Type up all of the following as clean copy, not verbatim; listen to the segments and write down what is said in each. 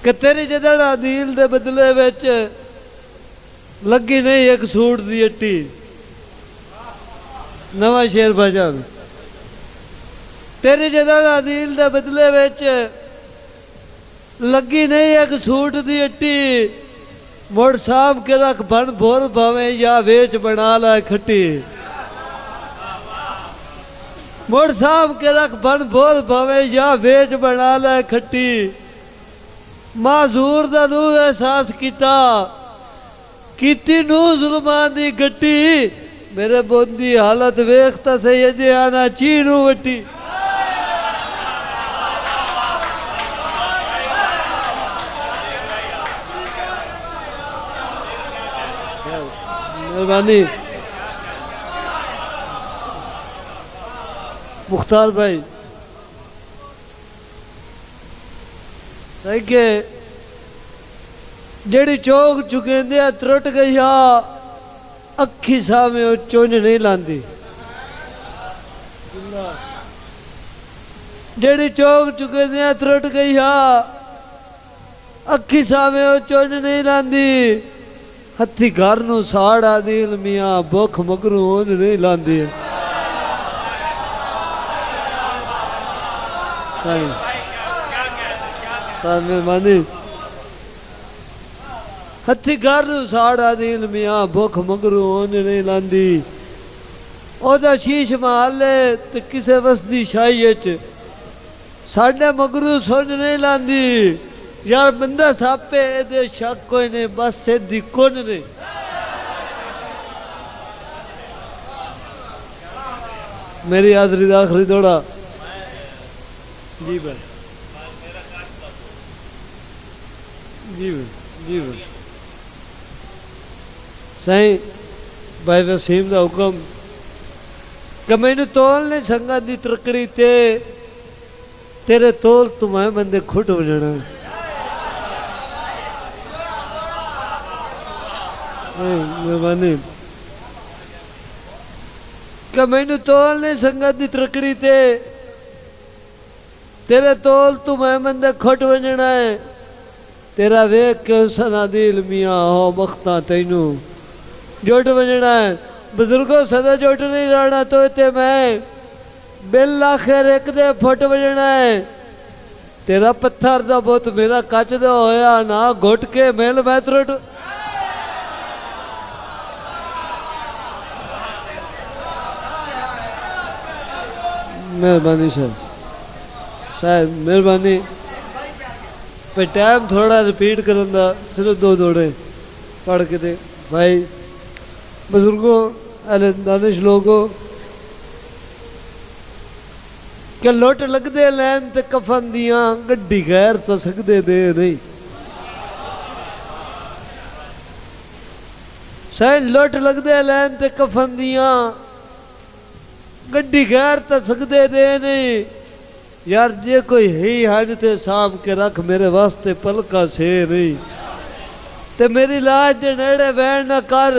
कि तेरी जदड़ा दिल दे बदले विच लगी नहीं एक सूट दी अट्टी। नवा शेर भजन। तेरी जदड़ा दिल दे बदले विच लगी नहीं एक सूट दी अट्टी। मुड़ साम के रख बन भोर भावे या वेच बना ला खट्टी। मुड़ साम के रख बन भोर भावे या वेच बना ला खट्टी। माजूर दा नू एहसास किता कीती नू जुल्मां दी गट्टी। मेरे बोंदी हालत वेखता सही अजे आना चीनू वट्टी। मेहरबानी मुख्तार भाई। सही के जेड़ी चौक चुकेंदे त्रुट गई हा अखी सामे वो चुंझ नहीं लांदी। जेड़ी चौक चुकेंदे त्रुट गई हा अखी सामे वो चुंझ नहीं लांदी। हथी घर नू साड़ आदिल मियाँ भुख मगरू ओंज नहीं लांदी। मेहरबानी हथी घर नू साड़ आदिल मियाँ भुख मगरू ओंज नहीं लांदी। ओदा शीश महाले ते किसे वसदी शाही साढ़े मगरू सुंझ नहीं लांदी। यार बंदा सापे दे शक कोई नहीं बस सीधी कुन नहीं। मेरी हाजरी दा आखिरी दौड़ा जी भाई जी भाई जी भाई। सही भाई वसीम दा हुक्म कि मैनू तोल ने संगत दी तरकड़ी ते तेरे तोल तुम्हें बंदे खुट हो जाना। मेहरबानी कि मैनू तोल ने संगत दी तरकड़ी ते तेरे तोल तू मैं बंदे खुट वजना है। तेरा वेख के सना दिल मियाँ हो बख्ता तैनू जुट वजना है। बुजुर्गों सदा जुट नहीं रहना तो ते मैं बिल आखिर एक दे फुट वजना है। तेरा पत्थर दा बुत मेरा कच दा होया ना घुट के मेल मैं त्रुट। मेहरबानी साहब मेहरबानी पे टाइम थोड़ा रिपीट करन दा सिर्फ दो दौड़े पढ़ के दे भाई। बुजुर्गों अहले दानिश लोगों के लुट लगदे लैन ते कफन दियां गड्डी गैर तो सकदे दे नहीं। सही लुट लगदे लैन ते कफन दियां गड्डी गैर तो सकदे दे नहीं। यार जे कोई ही हज ते साम के रख मेरे वास्ते पलका से नहीं। ते मेरी लाज दे नेड़े बैठ न कर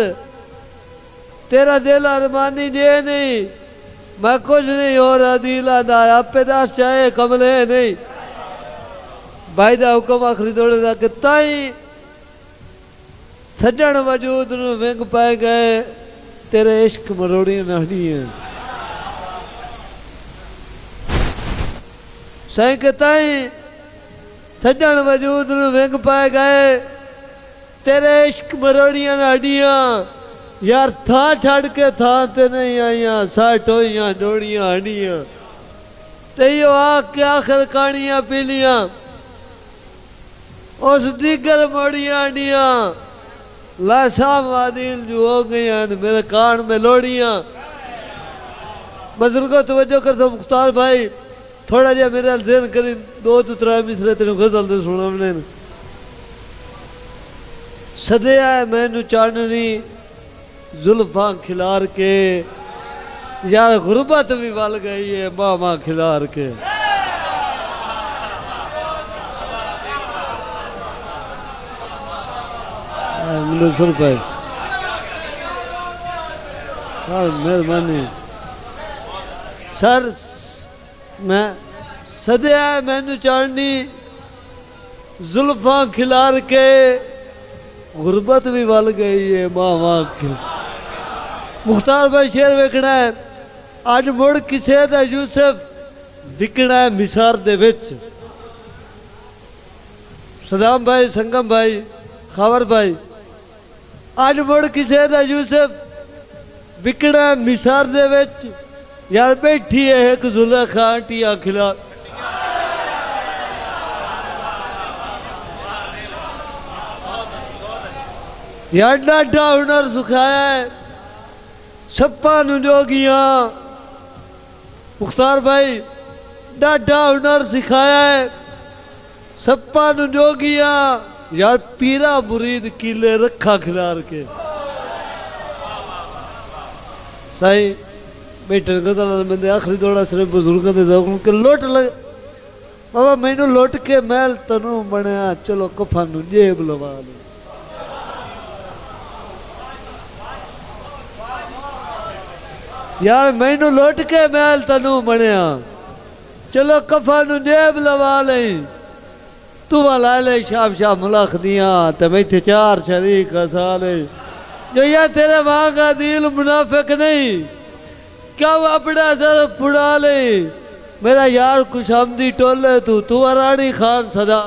तेरा दिल अरमानी जे नहीं। मैं कुछ नहीं हो रहा दिला दा आपे दस चाहे कमले नहीं। भाई दा हुक्म आखिरी दौड़े दा कि ताई सज्जन वजूद नू विंग पाए गए तेरे इश्क मरोड़ियां नाड़ियां। सही के ताई सज्जन वजूद नू विंग पाए गए तेरे इश्क मरोड़ियां नाड़ियां। यार था छड़ के था ते नहीं आईया सा टोइयां जोड़ियां हडियां ते यो आ के आखिर कानियां पीलियां उस दीगर मोड़ियां हडियां। लाशा वादिल जो हो गई मेरे कान में लोड़ियां। बुजुर्गों तवज्जो कर सो मुख्तार भाई थोड़ा जिहा मेरे जेन करी दो तो त्रै मिसरे तेन गजल दे सुनावने। सदया है मैनू चाननी जुल्फां खिलार के यार गुरबत भी वल गई है मामा खिलार के। मुनसर भाई सर मेहरबानी सर मैं सदया मैनू चाणनी जुल्फा खिलार के गुरबत भी वल गई है मावा खिल। मुख्तार भाई शेर वेखना है अज मुड़ किसे दा यूसुफ दिखना है मिसार दे विच। सदाम भाई संगम भाई खबर भाई अज मुड़ किसे दा यूसुफ विकना है मिसार दे विच। यार बैठी है एक जुलेखा आंटिया खिला। यार डाढा हुनर सुखाया है सप्पा नूं जोगियां। मुख्तार भाई डाढा हुनर सिखाया है सप्पा नूं जोगियां। यार पीरा मुरीद कीले रखा खिलार के। सही बैठन गजल बंदे आखिरी दौड़ा सिर्फ बुजुर्गों के जौन के लोट लग बाबा मैनू लोट के महल तनू बनया चलो कफा नू जेब लवा लो। यार मैनू लोट के महल तनू बनया चलो कफा नू जेब लवा ले। तू वाला ले शाम शाम मुलाख दिया ते मैं थे चार शरीक हसा ले। जो यार तेरे माँ का दिल मुनाफिक नहीं क्या वो अपना सर फुड़ा ले। मेरा यार कुछ हमदी टोले तू रानी खान सदा।